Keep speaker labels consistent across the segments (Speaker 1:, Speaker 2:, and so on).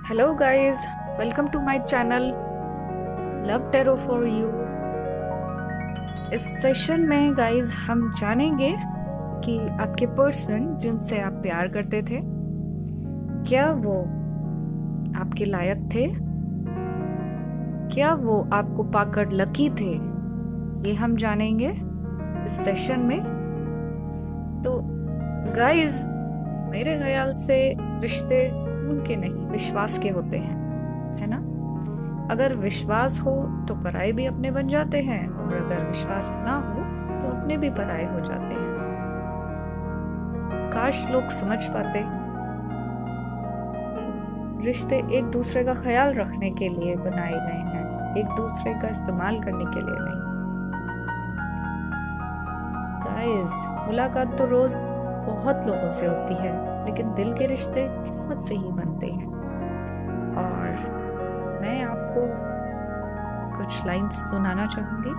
Speaker 1: Hello guys, welcome to my channel love tarot for you. इस session में guys हम जानेंगे कि आपके पर्सन जिनसे आप प्यार करते थे, क्या वो आपके लायक थे? क्या वो आपको पाकर लकी थे? ये हम जानेंगे इस सेशन में। तो गाइस, मेरे ख्याल से रिश्ते उनके नहीं, विश्वास के होते हैं, है ना? अगर विश्वास हो तो पराये भी अपने बन जाते हैं, और अगर विश्वास ना हो तो अपने भी पराये हो जाते हैं। काश लोग समझ पाते। रिश्ते एक दूसरे का ख्याल रखने के लिए बनाए गए हैं, एक दूसरे का इस्तेमाल करने के लिए नहीं। गाइस, मुलाकात तो रोज बहुत लोगों से होती है, लेकिन दिल के रिश्ते किस्मत से ही बनते हैं। और मैं आपको कुछ लाइंस सुनाना चाहूंगी।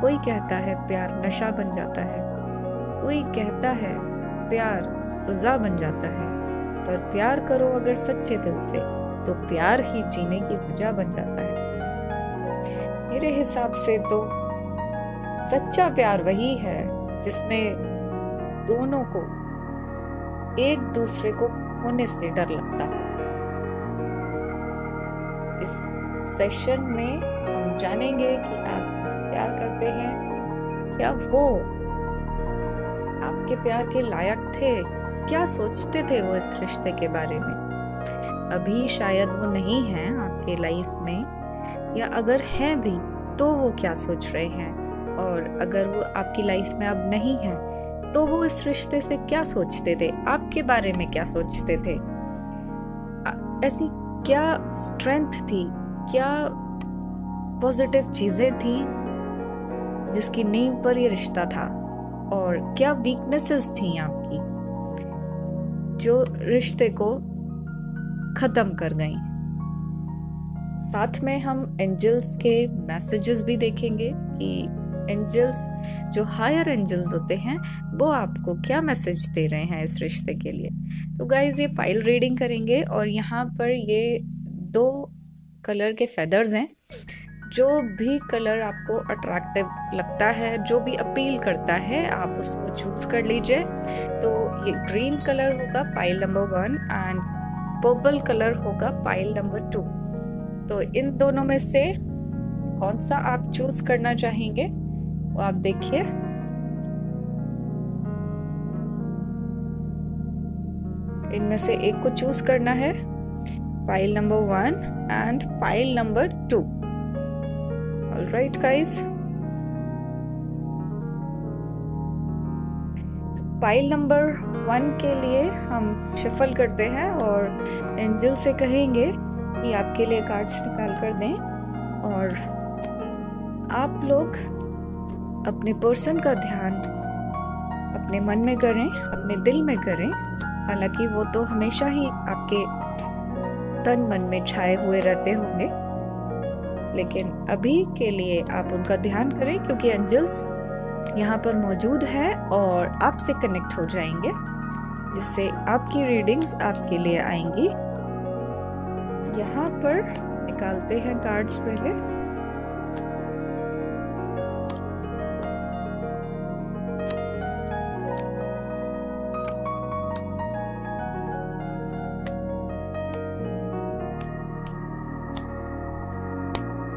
Speaker 1: कोई कहता है प्यार नशा बन जाता है, कोई कहता है प्यार सजा बन जाता है, पर प्यार करो अगर सच्चे दिल से तो प्यार ही जीने की वजह बन जाता है। मेरे हिसाब से तो सच्चा प्यार वही है जिसमें दोनों को एक दूसरे को खोने से डर लगता है। इस सेशन में हम जानेंगे कि आप जिनसे प्यार करते हैं, क्या वो आपके प्यार के लायक थे? क्या सोचते थे वो इस रिश्ते के बारे में? अभी शायद वो नहीं है आपके लाइफ में, या अगर हैं भी तो वो क्या सोच रहे हैं? और अगर वो आपकी लाइफ में अब नहीं है तो वो इस रिश्ते से क्या सोचते थे, आपके बारे में क्या सोचते थे? ऐसी क्या स्ट्रेंथ थी, क्या पॉजिटिव चीजें थी जिसकी नींव पर ये रिश्ता था, और क्या वीकनेसेस थी आपकी जो रिश्ते को खत्म कर गई? साथ में हम एंजल्स के मैसेजेस भी देखेंगे कि एंजल्स, जो हायर एंजल्स होते हैं, वो आपको क्या मैसेज दे रहे हैं इस रिश्ते के लिए। तो गाइज, ये पाइल रीडिंग करेंगे, और यहाँ पर ये 2 कलर के फेदर्स हैं। जो भी कलर आपको अट्रैक्टिव लगता है, जो भी अपील करता है, आप उसको चूज कर लीजिए। तो ये ग्रीन कलर होगा pile number 1 and purple colour होगा पाइल नंबर 2। तो इन दोनों में से कौन सा आप चूज करना चाहेंगे वो आप देखिए। इनमें से एक को चूज करना है, pile number 1 and pile number 2। Alright guys, pile number 1 के लिए हम शफल करते हैं और एंजल से कहेंगे कि आपके लिए कार्ड्स निकाल कर दें, और आप लोग अपने पर्सन का ध्यान अपने मन में करें, अपने दिल में करें। हालांकि वो तो हमेशा ही आपके तन मन में छाए हुए रहते होंगे, लेकिन अभी के लिए आप उनका ध्यान करें, क्योंकि एंजल्स यहाँ पर मौजूद है और आपसे कनेक्ट हो जाएंगे, जिससे आपकी रीडिंग्स आपके लिए आएंगी। यहाँ पर निकालते हैं कार्ड्स पहले।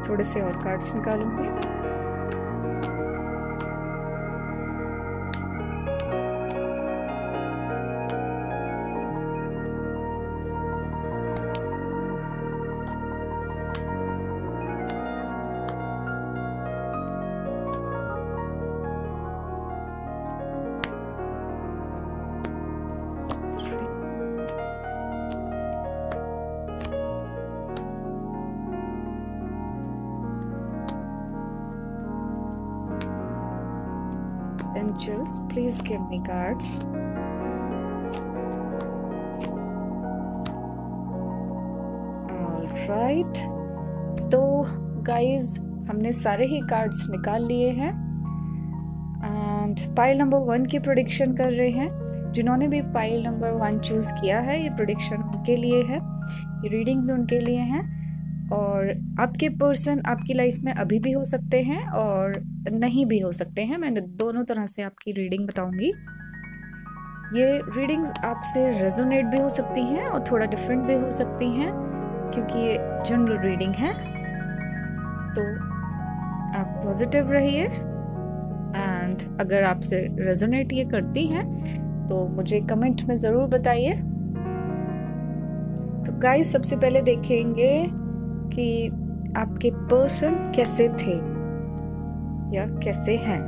Speaker 1: थोड़े से और कार्ड्स निकालूंगी। Angels, please give me cards. Alright, तो गाइज हमने सारे ही कार्ड्स निकाल लिए हैं एंड पाइल नंबर 1 की प्रेडिक्शन कर रहे हैं जिन्होंने भी पाइल नंबर 1 चूज किया है, ये प्रेडिक्शन उनके लिए है, ये रीडिंग्स उनके लिए हैं। और आपके पर्सन आपकी लाइफ में अभी भी हो सकते हैं और नहीं भी हो सकते हैं। मैं दोनों तरह से आपकी रीडिंग बताऊंगी। ये रीडिंग्स आपसे रेजोनेट भी हो सकती हैं और थोड़ा डिफरेंट भी हो सकती हैं, क्योंकि ये जनरल रीडिंग है। तो आप पॉजिटिव रहिए, एंड अगर आपसे रेजोनेट ये करती हैं तो मुझे कमेंट में ज़रूर बताइए। तो गाइस, सबसे पहले देखेंगे कि आपके पर्सन कैसे थे या कैसे हैं।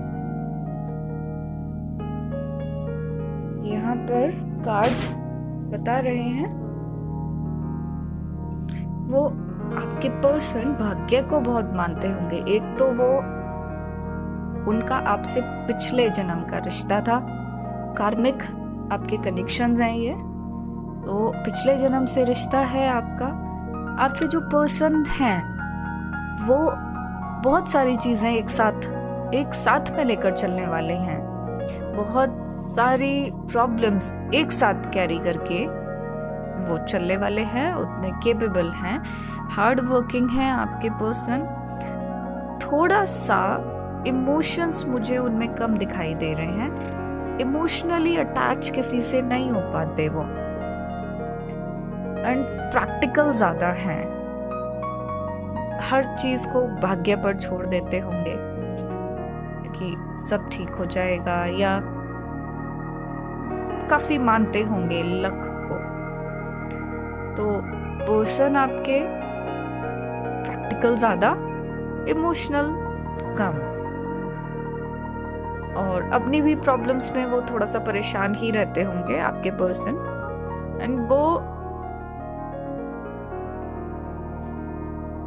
Speaker 1: यहाँ पर कार्ड्स बता रहे हैं, वो आपके पर्सन भाग्य को बहुत मानते होंगे। एक तो वो उनका आपसे पिछले जन्म का रिश्ता था, कार्मिक आपके कनेक्शंस हैं ये, तो पिछले जन्म से रिश्ता है आपका। आपके जो पर्सन हैं वो बहुत सारी चीजें एक साथ में लेकर चलने वाले हैं। बहुत सारी प्रॉब्लम्स एक साथ कैरी करके वो चलने वाले हैं, उतने केपेबल हैं, हार्ड वर्किंग हैं आपके पर्सन। थोड़ा सा इमोशंस मुझे उनमें कम दिखाई दे रहे हैं, इमोशनली अटैच किसी से नहीं हो पाते वो, एंड प्रैक्टिकल ज्यादा हैं, हर चीज को भाग्य पर छोड़ देते होंगे कि सब ठीक हो जाएगा, या काफी मानते होंगे लक को। तो पर्सन आपके प्रैक्टिकल ज्यादा, इमोशनल कम, और अपनी भी प्रॉब्लम्स में वो थोड़ा सा परेशान ही रहते होंगे आपके पर्सन। एंड वो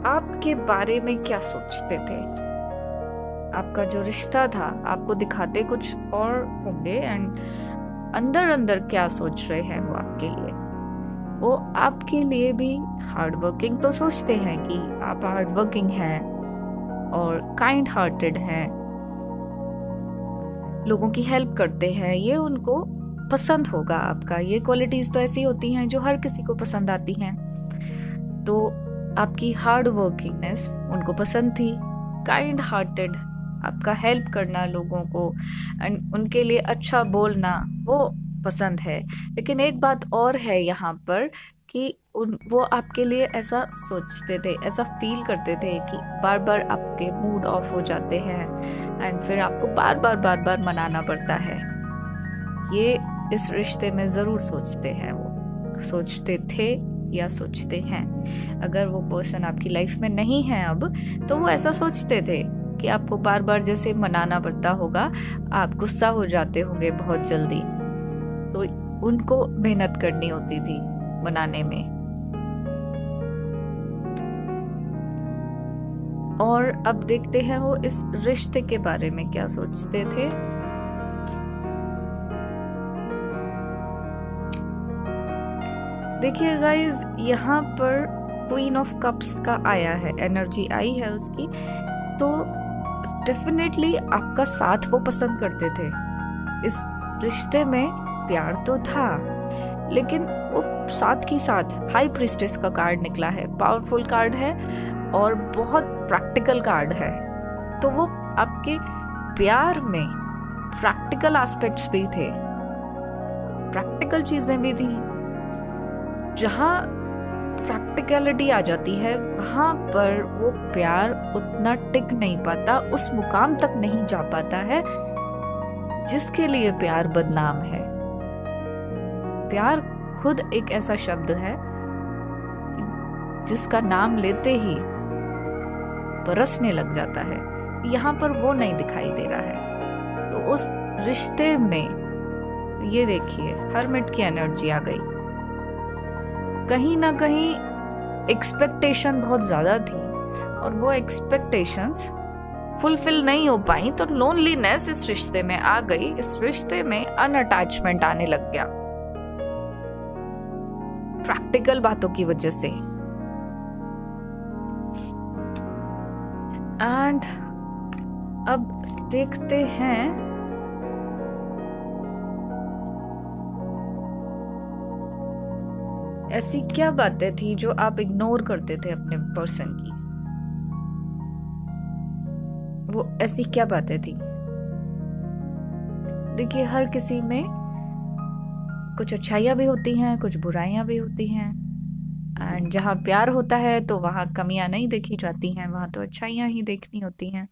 Speaker 1: आपके बारे में क्या सोचते थे, आपका जो रिश्ता था आपको दिखाते कुछ और होंगे, एंड अंदर अंदर क्या सोच रहे हैं वो आपके लिए। वो आपके लिए भी हार्ड वर्किंग तो सोचते हैं कि आप हार्ड वर्किंग हैं और काइंड हार्टेड हैं, लोगों की हेल्प करते हैं, ये उनको पसंद होगा आपका। ये क्वालिटीज तो ऐसी होती हैं जो हर किसी को पसंद आती हैं। तो आपकी हार्ड वर्किंगनेस उनको पसंद थी, काइंड हार्टेड, आपका हेल्प करना लोगों को एंड उनके लिए अच्छा बोलना वो पसंद है। लेकिन एक बात और है यहाँ पर कि वो आपके लिए ऐसा सोचते थे, ऐसा फील करते थे कि बार बार आपके मूड ऑफ हो जाते हैं एंड फिर आपको बार बार मनाना पड़ता है। ये इस रिश्ते में ज़रूर सोचते हैं, वो सोचते थे या सोचते हैं। अगर वो पर्सन आपकी लाइफ में नहीं है अब, तो वो ऐसा सोचते थे कि आपको बार बार जैसे मनाना पड़ता होगा, आप गुस्सा हो जाते होंगे बहुत जल्दी, तो उनको मेहनत करनी होती थी मनाने में। और अब देखते हैं वो इस रिश्ते के बारे में क्या सोचते थे। देखिए गाइस, यहाँ पर क्वीन ऑफ कप्स का आया है, एनर्जी आई है उसकी, तो डेफिनेटली आपका साथ वो पसंद करते थे। इस रिश्ते में प्यार तो था, लेकिन वो साथ ही साथ हाई प्रीस्टेस का कार्ड निकला है, पावरफुल कार्ड है और बहुत प्रैक्टिकल कार्ड है। तो वो आपके प्यार में प्रैक्टिकल एस्पेक्ट्स भी थे, प्रैक्टिकल चीजें भी थी। जहाँ प्रैक्टिकलिटी आ जाती है वहां पर वो प्यार उतना टिक नहीं पाता, उस मुकाम तक नहीं जा पाता है जिसके लिए प्यार बदनाम है। प्यार खुद एक ऐसा शब्द है जिसका नाम लेते ही बरसने लग जाता है। यहाँ पर वो नहीं दिखाई दे रहा है। तो उस रिश्ते में ये देखिए, हर्मिट की एनर्जी आ गई। कहीं ना कहीं एक्सपेक्टेशन बहुत ज्यादा थी और वो एक्सपेक्टेशंस फुलफिल नहीं हो पाई, तो लोनलीनेस इस रिश्ते में आ गई। इस रिश्ते में अनअटैचमेंट आने लग गया प्रैक्टिकल बातों की वजह से। एंड अब देखते हैं ऐसी क्या बातें थी जो आप इग्नोर करते थे अपने पर्सन की? वो ऐसी क्या बातें थी? देखिए, हर किसी में कुछ अच्छाइयाँ भी होती हैं, कुछ बुराइयाँ भी होती हैं। एंड जहाँ प्यार होता है तो वहाँ कमियां नहीं देखी जाती हैं, वहाँ तो अच्छाइयाँ ही देखनी होती हैं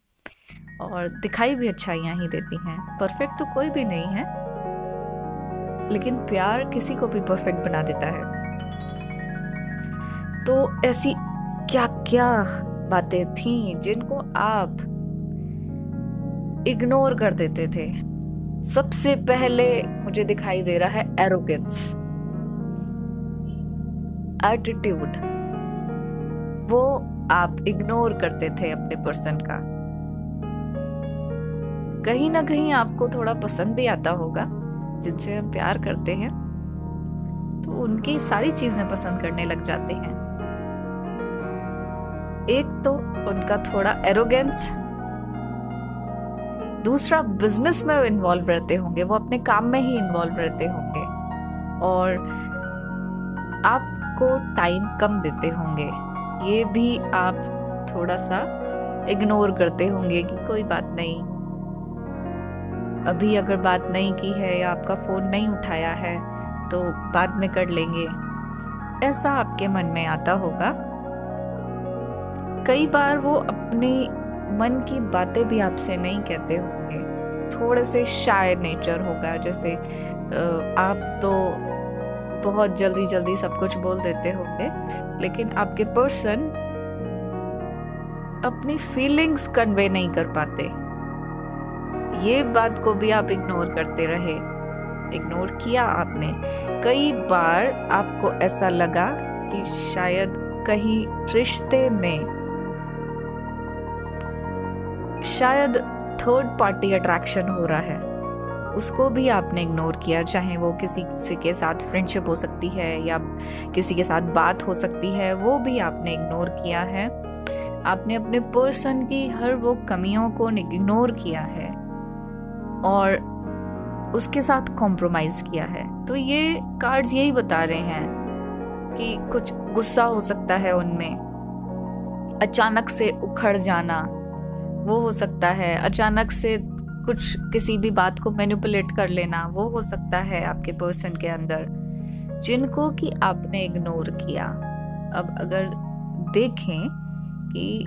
Speaker 1: और दिखाई भी अच्छाइयाँ ही देती हैं। परफेक्ट तो कोई भी नहीं है, लेकिन प्यार किसी को भी परफेक्ट बना देता है। तो ऐसी क्या क्या बातें थी जिनको आप इग्नोर कर देते थे? सबसे पहले मुझे दिखाई दे रहा है एरोगेंस, एटीट्यूड। वो आप इग्नोर करते थे अपने पर्सन का। कहीं ना कहीं आपको थोड़ा पसंद भी आता होगा, जिनसे हम प्यार करते हैं तो उनकी सारी चीजें पसंद करने लग जाते हैं। एक तो उनका थोड़ा एरोगेंस, दूसरा बिजनेस में इन्वॉल्व रहते होंगे, वो अपने काम में ही इन्वॉल्व रहते होंगे और आपको टाइम कम देते होंगे। ये भी आप थोड़ा सा इग्नोर करते होंगे कि कोई बात नहीं, अभी अगर बात नहीं की है या आपका फोन नहीं उठाया है तो बाद में कर लेंगे, ऐसा आपके मन में आता होगा। कई बार वो अपनी मन की बातें भी आपसे नहीं कहते होंगे, थोड़े से शाय नेचर होगा। जैसे आप तो बहुत जल्दी जल्दी सब कुछ बोल देते होंगे, लेकिन आपके पर्सन अपनी फीलिंग्स कन्वे नहीं कर पाते। ये बात को भी आप इग्नोर करते रहे, इग्नोर किया आपने। कई बार आपको ऐसा लगा कि शायद कहीं रिश्ते में शायद थर्ड पार्टी अट्रैक्शन हो रहा है, उसको भी आपने इग्नोर किया। चाहे वो किसी के साथ फ्रेंडशिप हो सकती है या किसी के साथ बात हो सकती है, वो भी आपने इग्नोर किया है। आपने अपने पर्सन की हर वो कमियों को इग्नोर किया है और उसके साथ कॉम्प्रोमाइज किया है। तो ये कार्ड्स यही बता रहे हैं कि कुछ गुस्सा हो सकता है उनमें, अचानक से उखड़ जाना वो हो सकता है, अचानक से कुछ किसी भी बात को मैनिपुलेट कर लेना वो हो सकता है आपके पर्सन के अंदर, जिनको कि आपने इग्नोर किया। अब अगर देखें कि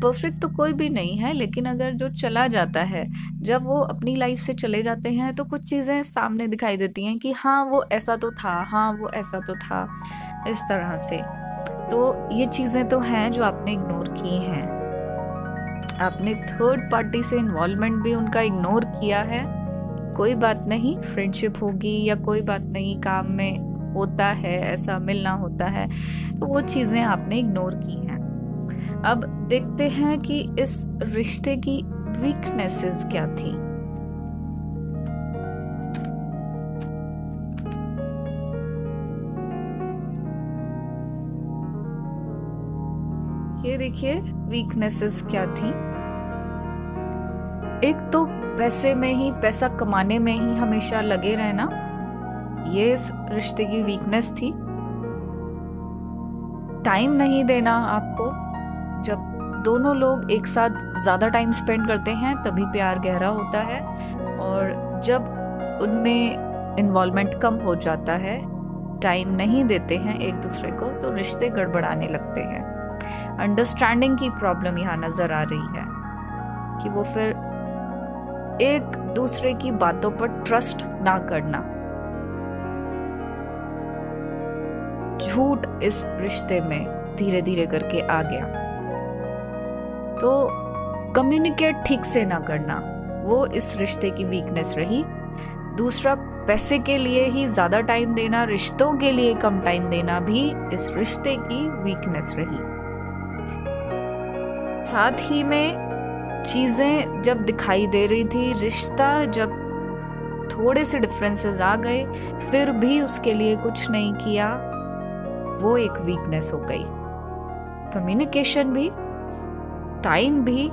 Speaker 1: परफेक्ट तो कोई भी नहीं है, लेकिन अगर जो चला जाता है, जब वो अपनी लाइफ से चले जाते हैं तो कुछ चीज़ें सामने दिखाई देती हैं कि हाँ वो ऐसा तो था, हाँ वो ऐसा तो था, इस तरह से। तो ये चीज़ें तो हैं जो आपने इग्नोर की हैं। आपने थर्ड पार्टी से इन्वॉल्वमेंट भी उनका इग्नोर किया है। कोई बात नहीं, फ्रेंडशिप होगी या कोई बात नहीं, काम में होता है, ऐसा मिलना होता है, तो वो चीज़ें आपने इग्नोर की हैं। अब देखते हैं कि इस रिश्ते की वीकनेसेस क्या थी। ये देखिए वीकनेसेस क्या थी। एक तो पैसे में ही, पैसा कमाने में ही हमेशा लगे रहना, ये इस रिश्ते की वीकनेस थी। टाइम नहीं देना आपको। जब दोनों लोग एक साथ ज़्यादा टाइम स्पेंड करते हैं तभी प्यार गहरा होता है, और जब उनमें इन्वॉल्वमेंट कम हो जाता है, टाइम नहीं देते हैं एक दूसरे को, तो रिश्ते गड़बड़ाने लगते हैं। अंडरस्टैंडिंग की प्रॉब्लम यहाँ नज़र आ रही है कि वो फिर एक दूसरे की बातों पर ट्रस्ट ना करना। झूठ इस रिश्ते में धीरे धीरे करके आ गया। तो कम्युनिकेट ठीक से ना करना, वो इस रिश्ते की वीकनेस रही। दूसरा, पैसे के लिए ही ज़्यादा टाइम देना, रिश्तों के लिए कम टाइम देना भी इस रिश्ते की वीकनेस रही। साथ ही में चीज़ें जब दिखाई दे रही थी, रिश्ता जब थोड़े से डिफरेंसेस आ गए फिर भी उसके लिए कुछ नहीं किया, वो एक वीकनेस हो गई। कम्युनिकेशन भी, टाइम भी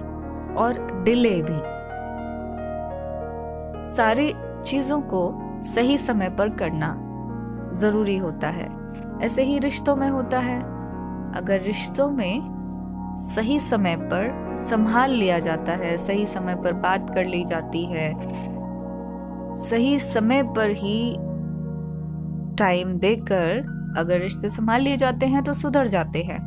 Speaker 1: और डिले भी, सारी चीज़ों को सही समय पर करना ज़रूरी होता है। ऐसे ही रिश्तों में होता है। अगर रिश्तों में सही समय पर संभाल लिया जाता है, सही समय पर बात कर ली जाती है, सही समय पर ही टाइम देकर अगर रिश्ते संभाल लिए जाते हैं तो सुधर जाते हैं।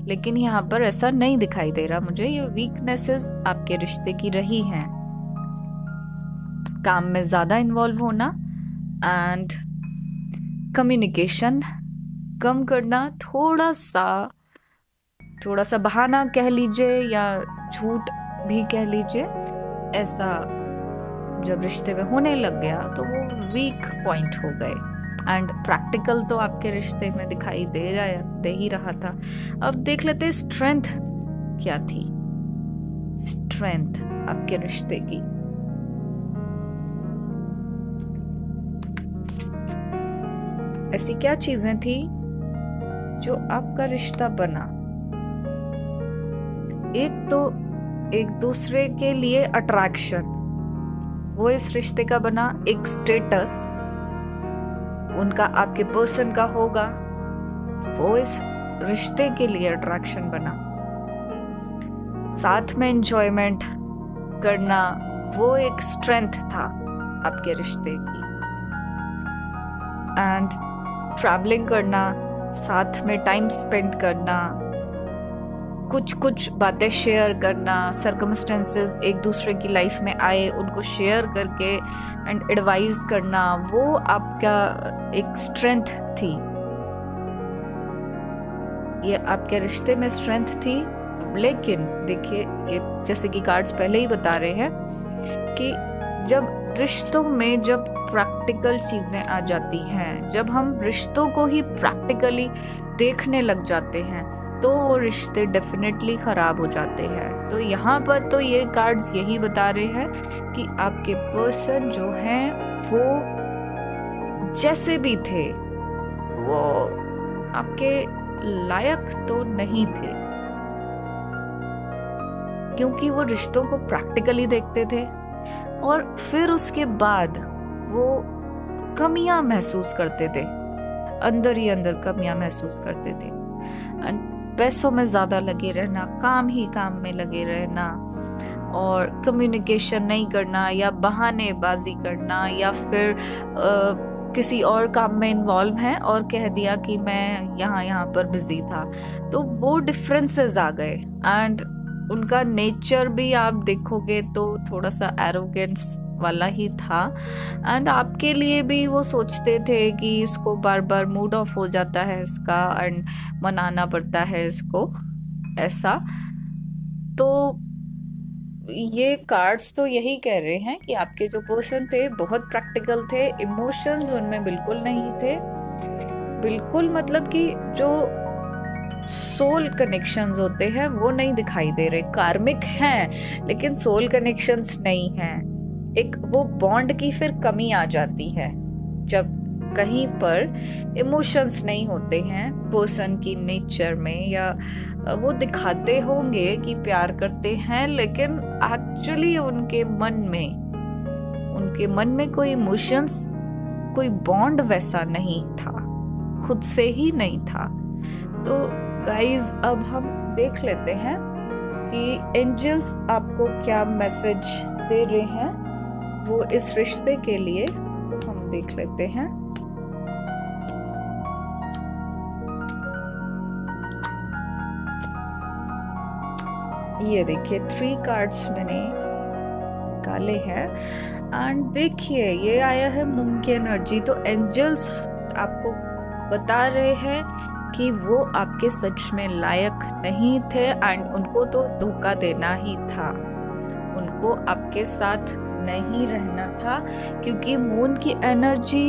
Speaker 1: लेकिन यहाँ पर ऐसा नहीं दिखाई दे रहा मुझे। ये वीकनेसेस आपके रिश्ते की रही हैं। काम में ज्यादा इन्वॉल्व होना एंड कम्युनिकेशन कम करना, थोड़ा सा बहाना कह लीजिए या झूठ भी कह लीजिए, ऐसा जब रिश्ते में होने लग गया तो वो वीक पॉइंट हो गए। एंड प्रैक्टिकल तो आपके रिश्ते में दिखाई दे ही रहा था। अब देख लेते स्ट्रेंथ क्या थी। स्ट्रेंथ आपके रिश्ते की, ऐसी क्या चीजें थी जो आपका रिश्ता बना। एक तो एक दूसरे के लिए अट्रैक्शन, वो इस रिश्ते का बना। एक स्टेटस उनका आपके पर्सन का होगा, वो इस रिश्ते के लिए अट्रैक्शन बना। साथ में एंजॉयमेंट करना, वो एक स्ट्रेंथ था आपके रिश्ते की। एंड ट्रैवलिंग करना, साथ में टाइम स्पेंड करना, कुछ बातें शेयर करना, सर्कमस्टेंसेस एक दूसरे की लाइफ में आए उनको शेयर करके एंड एडवाइज करना, वो आपका एक स्ट्रेंथ थी। ये आपके रिश्ते में स्ट्रेंथ थी। लेकिन देखिए, ये जैसे कि कार्ड्स पहले ही बता रहे हैं कि जब रिश्तों में जब प्रैक्टिकल चीजें आ जाती हैं, जब हम रिश्तों को ही प्रैक्टिकली देखने लग जाते हैं, तो वो रिश्ते डेफिनेटली खराब हो जाते हैं। तो यहाँ पर तो ये कार्ड्स यही बता रहे हैं कि आपके पर्सन जो हैं वो जैसे भी थे वो आपके लायक तो नहीं थे, क्योंकि वो रिश्तों को प्रैक्टिकली देखते थे और फिर उसके बाद वो कमियां महसूस करते थे, अंदर ही अंदर कमियां महसूस करते थे। पैसों में ज्यादा लगे रहना, काम ही काम में लगे रहना, और कम्युनिकेशन नहीं करना या बहानेबाजी करना, या फिर किसी और काम में इन्वॉल्व है और कह दिया कि मैं यहाँ पर बिजी था। तो वो डिफरेंसेस आ गए। एंड उनका नेचर भी आप देखोगे तो थोड़ा सा एरोगेंस वाला ही था। एंड आपके लिए भी वो सोचते थे कि इसको बार बार मूड ऑफ हो जाता है इसका एंड मनाना पड़ता है इसको, ऐसा। तो ये कार्ड्स तो यही कह रहे हैं कि आपके जो पर्सन थे बहुत प्रैक्टिकल थे, इमोशंस उनमें बिल्कुल नहीं थे। बिल्कुल मतलब कि जो सोल कनेक्शंस होते हैं वो नहीं दिखाई दे रहे। कार्मिक हैं लेकिन सोल कनेक्शंस नहीं हैं। एक वो बॉन्ड की फिर कमी आ जाती है जब कहीं पर इमोशंस नहीं होते हैं पर्सन की नेचर में, या वो दिखाते होंगे कि प्यार करते हैं लेकिन एक्चुअली उनके मन में कोई इमोशंस, कोई बॉन्ड वैसा नहीं था, खुद से ही नहीं था। तो गाइज अब हम देख लेते हैं कि एंजल्स आपको क्या मैसेज दे रहे हैं वो इस रिश्ते के लिए। हम देख लेते हैं। ये देखिए 3 कार्ड्स मैंने निकाले हैं एंड देखिए ये आया है मून की एनर्जी। तो एंजल्स आपको बता रहे हैं कि वो आपके सच में लायक नहीं थे एंड उनको तो धोखा देना ही था, उनको आपके साथ नहीं रहना था, क्योंकि मून की एनर्जी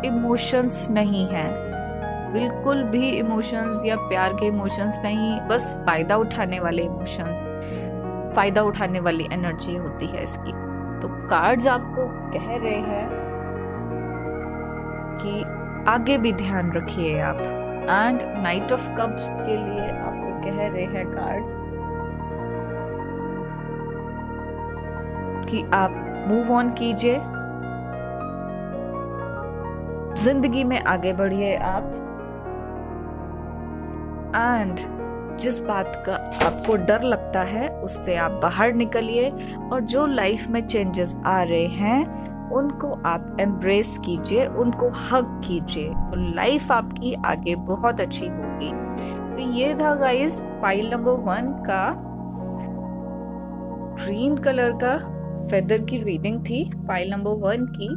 Speaker 1: इमोशंस नहीं है, बिल्कुल भी इमोशंस या प्यार के इमोशंस नहीं, बस फायदा उठाने वाले इमोशंस, फायदा उठाने वाली एनर्जी होती है इसकी। तो कार्ड्स आपको कह रहे हैं कि आगे भी ध्यान रखिए आप। एंड नाइट ऑफ कप्स के लिए आपको कह रहे हैं कार्ड्स कि आप मूव ऑन कीजिए, जिंदगी में आगे बढ़िए आप, एंड जिस बात का आपको डर लगता है उससे आप बाहर निकलिए, और जो लाइफ में चेंजेस आ रहे हैं उनको आप एम्ब्रेस कीजिए, उनको हग कीजिए, तो लाइफ आपकी आगे बहुत अच्छी होगी। तो ये था गाइस पाइल नंबर 1 का ग्रीन कलर का फेदर की रीडिंग थी, पाइल नंबर 1 की।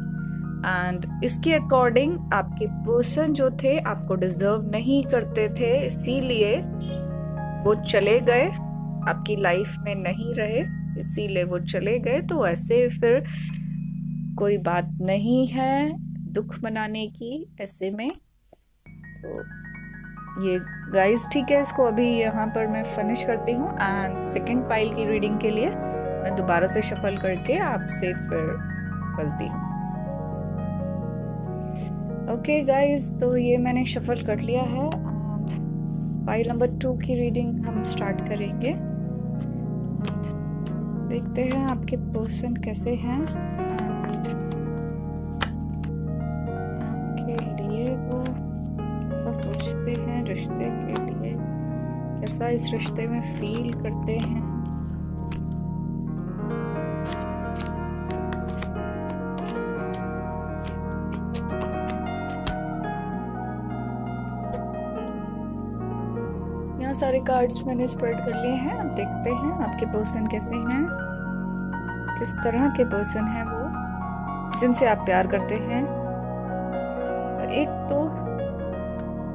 Speaker 1: एंड इसके अकॉर्डिंग आपके पर्सन जो थे आपको डिजर्व नहीं करते थे, इसीलिए वो चले गए, आपकी लाइफ में नहीं रहे, इसीलिए वो चले गए। तो ऐसे फिर कोई बात नहीं है दुख मनाने की ऐसे में। तो ये गाइस ठीक है, इसको अभी यहाँ पर मैं फिनिश करती हूँ, एंड सेकंड पाइल की रीडिंग के लिए मैं दोबारा से शफल करके आपसे फिर मिलती हूँ। ओके गाइस, तो ये मैंने शफल कर लिया है, पाइल नंबर 2 की रीडिंग हम स्टार्ट करेंगे। देखते हैं आपके पर्सन कैसे हैं, आपके लिए वो कैसा सोचते हैं रिश्ते के लिए, कैसा इस रिश्ते में फील करते हैं। सारे कार्ड्स मैंने स्प्रेड कर लिए हैं, अब देखते हैं आपके पर्सन कैसे हैं, किस तरह के पर्सन हैं वो जिनसे आप प्यार करते हैं। एक तो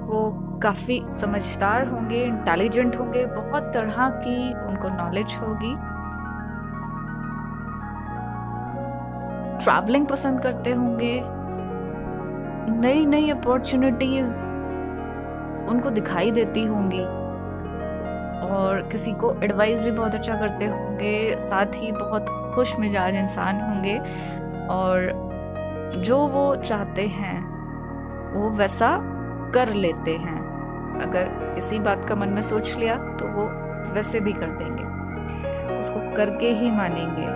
Speaker 1: वो काफी समझदार होंगे, इंटेलिजेंट होंगे, बहुत तरह की उनको नॉलेज होगी, ट्रैवलिंग पसंद करते होंगे, नई नई अपॉर्चुनिटीज उनको दिखाई देती होंगी, और किसी को एडवाइस भी बहुत अच्छा करते होंगे, साथ ही बहुत खुश मिजाज इंसान होंगे, और जो वो चाहते हैं वो वैसा कर लेते हैं। अगर किसी बात का मन में सोच लिया तो वो वैसे भी कर देंगे, उसको करके ही मानेंगे।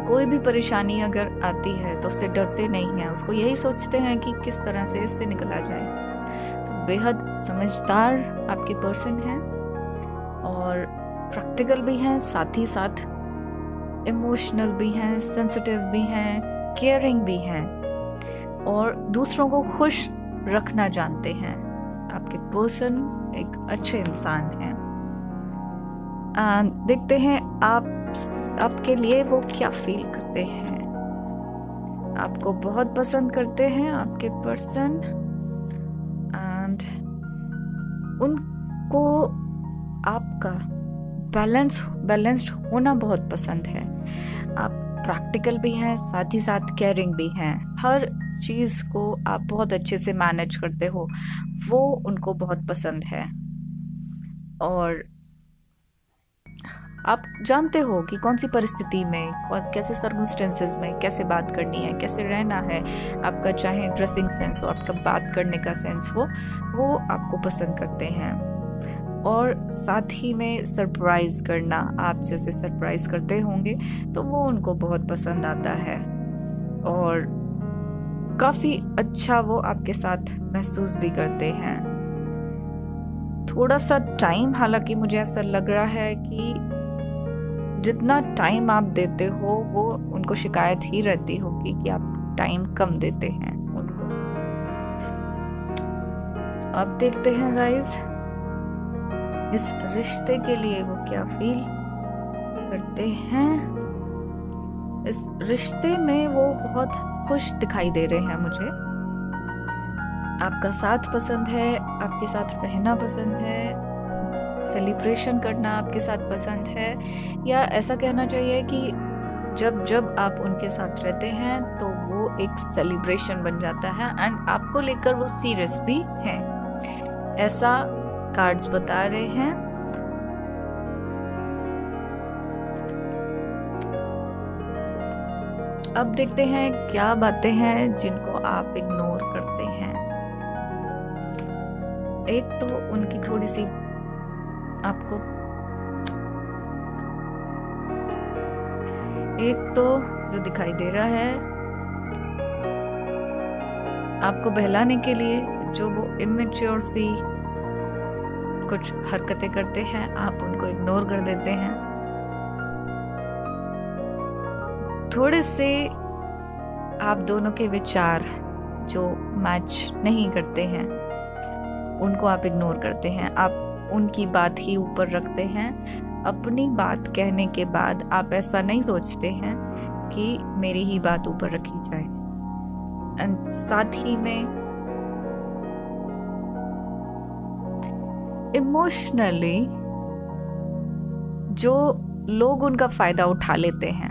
Speaker 1: कोई भी परेशानी अगर आती है तो उससे डरते नहीं हैं, उसको यही सोचते हैं कि किस तरह से इससे निकला जाए। तो बेहद समझदार आपके पर्सन हैं, और प्रैक्टिकल भी हैं, साथ ही साथ इमोशनल भी हैं, सेंसिटिव भी हैं, केयरिंग भी हैं, और दूसरों को खुश रखना जानते हैं। आपके पर्सन एक अच्छे इंसान हैं। देखते हैं आपके लिए वो क्या फील करते हैं। आपको बहुत पसंद करते हैं आपके पर्सन, एंड उनको आपका बैलेंस्ड होना बहुत पसंद है। आप प्रैक्टिकल भी हैं, साथ ही साथ केयरिंग भी हैं, हर चीज़ को आप बहुत अच्छे से मैनेज करते हो, वो उनको बहुत पसंद है। और आप जानते हो कि कौन सी परिस्थिति में, कैसे सर्कमस्टेंसेस में कैसे बात करनी है, कैसे रहना है। आपका चाहे ड्रेसिंग सेंस हो, आपका बात करने का सेंस हो, वो आपको पसंद करते हैं। और साथ ही में सरप्राइज करना, आप जैसे सरप्राइज करते होंगे तो वो उनको बहुत पसंद आता है, और काफ़ी अच्छा वो आपके साथ महसूस भी करते हैं। थोड़ा सा टाइम, हालांकि मुझे ऐसा लग रहा है कि जितना टाइम आप देते हो वो उनको शिकायत ही रहती होगी कि आप टाइम कम देते हैं उनको। अब देखते हैं गाइस इस रिश्ते के लिए वो क्या फील करते हैं। इस रिश्ते में वो बहुत खुश दिखाई दे रहे हैं मुझे। आपका साथ पसंद है, आपके साथ रहना पसंद है, सेलिब्रेशन करना आपके साथ पसंद है, या ऐसा कहना चाहिए कि जब जब आप उनके साथ रहते हैं तो वो एक सेलिब्रेशन बन जाता है, एंड आपको लेकर वो सीरियस भी हैं, ऐसा कार्ड्स बता रहे हैं। अब देखते हैं क्या बातें हैं जिनको आप इग्नोर करते हैं। एक तो उनकी थोड़ी सी आपको, एक तो जो दिखाई दे रहा है आपको बहलाने के लिए जो वो इमेच्योर सी कुछ हरकतें करते हैं, आप उनको इग्नोर कर देते हैं। थोड़े से आप दोनों के विचार जो मैच नहीं करते हैं उनको आप इग्नोर करते हैं, आप उनकी बात ही ऊपर रखते हैं। अपनी बात कहने के बाद आप ऐसा नहीं सोचते हैं कि मेरी ही बात ऊपर रखी जाए। एंड साथ ही में इमोशनली जो लोग उनका फायदा उठा लेते हैं,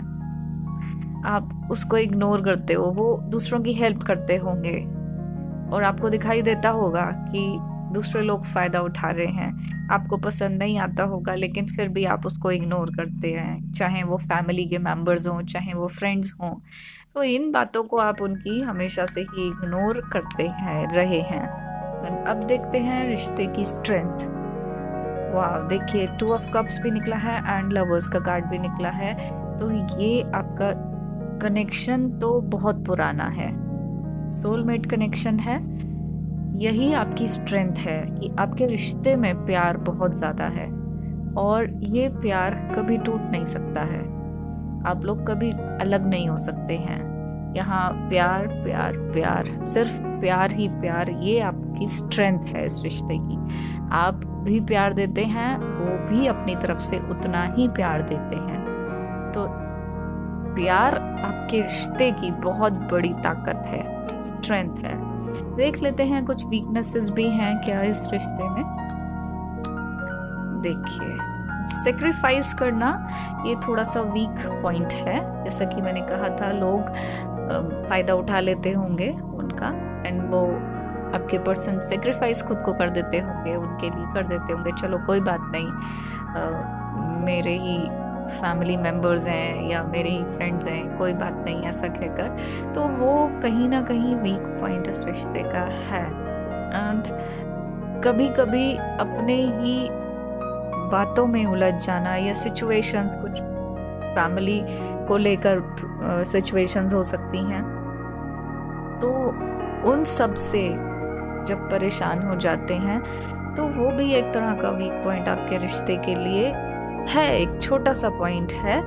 Speaker 1: आप उसको इग्नोर करते हो। वो दूसरों की हेल्प करते होंगे और आपको दिखाई देता होगा कि दूसरे लोग फायदा उठा रहे हैं, आपको पसंद नहीं आता होगा, लेकिन फिर भी आप उसको इग्नोर करते हैं, चाहे वो फैमिली के मेंबर्स हों, चाहे वो फ्रेंड्स हों। तो इन बातों को आप उनकी हमेशा से ही इग्नोर करते हैं रहे हैं। अब देखते हैं रिश्ते की स्ट्रेंथ। वाह, देखिए 2 ऑफ कप्स भी निकला है एंड लवर्स का कार्ड भी निकला है। तो ये आपका कनेक्शन तो बहुत पुराना है, सोलमेट कनेक्शन है। यही आपकी स्ट्रेंथ है कि आपके रिश्ते में प्यार बहुत ज़्यादा है और ये प्यार कभी टूट नहीं सकता है। आप लोग कभी अलग नहीं हो सकते हैं। यहाँ प्यार प्यार प्यार, सिर्फ प्यार ही प्यार, ये आपकी स्ट्रेंथ है इस रिश्ते की। आप भी प्यार देते हैं, वो भी अपनी तरफ से उतना ही प्यार देते हैं। तो प्यार आपके रिश्ते की बहुत बड़ी ताकत है, स्ट्रेंथ है। देख लेते हैं कुछ वीकनेसेस भी हैं क्या इस रिश्ते में। देखिए, सेक्रीफाइस करना ये थोड़ा सा वीक पॉइंट है। जैसा कि मैंने कहा था, लोग फायदा उठा लेते होंगे उनका, एंड वो आपके पर्सन सेक्रीफाइस खुद को कर देते होंगे, उनके लिए कर देते होंगे। चलो कोई बात नहीं, मेरे ही फैमिली मेंबर्स हैं या मेरे ही फ्रेंड्स हैं, कोई बात नहीं, ऐसा कहकर। तो वो कहीं ना कहीं वीक पॉइंट इस रिश्ते का है। एंड कभी कभी अपने ही बातों में उलझ जाना या सिचुएशंस, कुछ फैमिली को लेकर सिचुएशंस हो सकती हैं, तो उन सब से जब परेशान हो जाते हैं तो वो भी एक तरह का वीक पॉइंट आपके रिश्ते के लिए है। एक छोटा सा पॉइंट है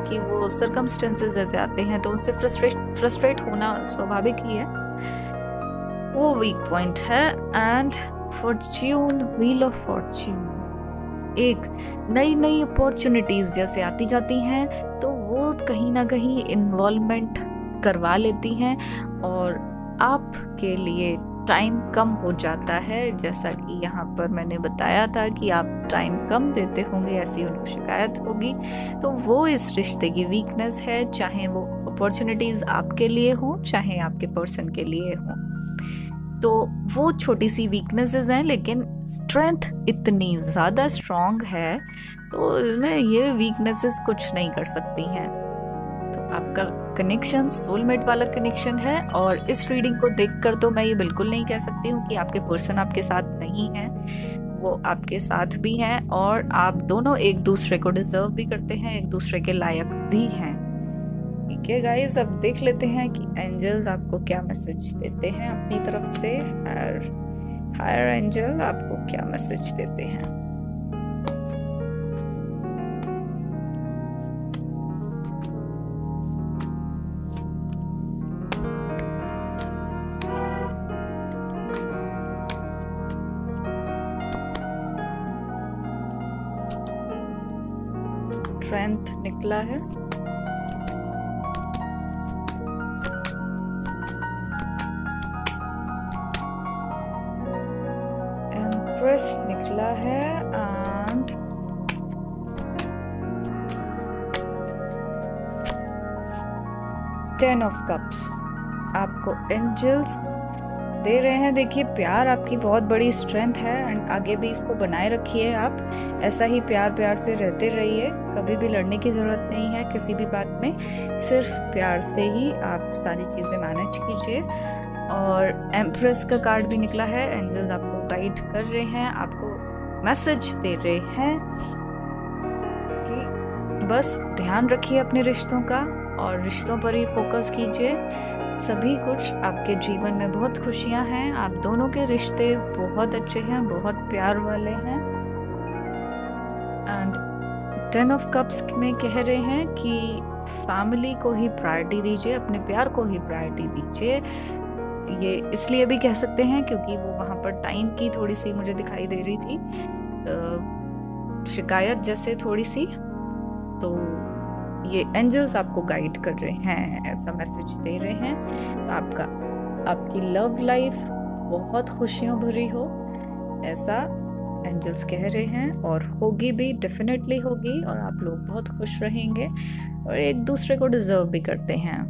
Speaker 1: कि वो सर्कमस्टेंसेस ऐसे आते हैं तो उनसे फ्रस्ट्रेट होना स्वाभाविक ही है, वो वीक पॉइंट है। And Fortune, wheel of Fortune, एक नई नई अपॉर्चुनिटीज जैसे आती जाती हैं तो वो कहीं ना कहीं इन्वॉल्वमेंट करवा लेती हैं और आपके लिए टाइम कम हो जाता है। जैसा कि यहाँ पर मैंने बताया था कि आप टाइम कम देते होंगे, ऐसी उनको शिकायत होगी। तो वो इस रिश्ते की वीकनेस है, चाहे वो अपॉर्चुनिटीज आपके लिए हो, चाहे आपके पर्सन के लिए हो। तो वो छोटी सी वीकनेसेस हैं, लेकिन स्ट्रेंथ इतनी ज़्यादा स्ट्रॉन्ग है तो इसमें ये वीकनेसेस कुछ नहीं कर सकती हैं। तो आपका कनेक्शन सोलमेट वाला कनेक्शन है। और इस रीडिंग को देखकर तो मैं ये बिल्कुल नहीं कह सकती हूँ कि आपके पर्सन आपके साथ नहीं है, वो आपके साथ भी हैं और आप दोनों एक दूसरे को डिजर्व भी करते हैं, एक दूसरे के लायक भी हैं। ठीक है गाइस, अब देख लेते हैं कि एंजल्स आपको क्या मैसेज देते हैं अपनी तरफ से। हायर एंजल आपको क्या मैसेज देते हैं। स्ट्रेंथ निकला है, एम्प्रेस निकला है एंड टेन ऑफ कप्स आपको एंजल्स दे रहे हैं। देखिए, प्यार आपकी बहुत बड़ी स्ट्रेंथ है एंड आगे भी इसको बनाए रखिए। आप ऐसा ही प्यार प्यार से रहते रहिए, कभी भी लड़ने की ज़रूरत नहीं है किसी भी बात में, सिर्फ प्यार से ही आप सारी चीज़ें मैनेज कीजिए। और एम्प्रेस का कार्ड भी निकला है, एंजल्स आपको गाइड कर रहे हैं, आपको मैसेज दे रहे हैं कि बस ध्यान रखिए अपने रिश्तों का और रिश्तों पर ही फोकस कीजिए। सभी कुछ आपके जीवन में बहुत खुशियां हैं, आप दोनों के रिश्ते बहुत अच्छे हैं, बहुत प्यार वाले हैं। एंड 10 ऑफ कप्स में कह रहे हैं कि फैमिली को ही प्रायोरिटी दीजिए, अपने प्यार को ही प्रायोरिटी दीजिए। ये इसलिए भी कह सकते हैं क्योंकि वो वहाँ पर टाइम की थोड़ी सी मुझे दिखाई दे रही थी, शिकायत जैसे थोड़ी सी। तो ये एंजल्स आपको गाइड कर रहे हैं, ऐसा मैसेज दे रहे हैं। तो आपकी लव लाइफ बहुत खुशियों भरी हो, ऐसा एंजल्स कह रहे हैं। और होगी भी, डेफिनेटली होगी, और आप लोग बहुत खुश रहेंगे और एक दूसरे को डिजर्व भी करते हैं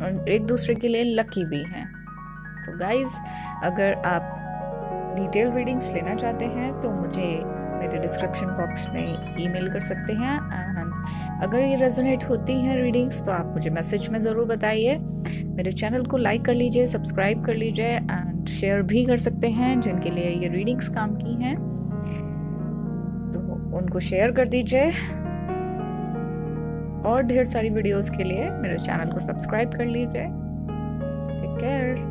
Speaker 1: और एक दूसरे के लिए लकी भी हैं। तो गाइज, अगर आप डिटेल रीडिंग्स लेना चाहते हैं तो मुझे मेरे डिस्क्रिप्शन बॉक्स में ईमेल कर सकते हैं। एंड अगर ये रेजोनेट होती हैं रीडिंग्स तो आप मुझे मैसेज में ज़रूर बताइए। मेरे चैनल को लाइक कर लीजिए, सब्सक्राइब कर लीजिए एंड शेयर भी कर सकते हैं जिनके लिए ये रीडिंग्स काम की हैं, तो उनको शेयर कर दीजिए। और ढेर सारी वीडियोस के लिए मेरे चैनल को सब्सक्राइब कर लीजिए। Take care.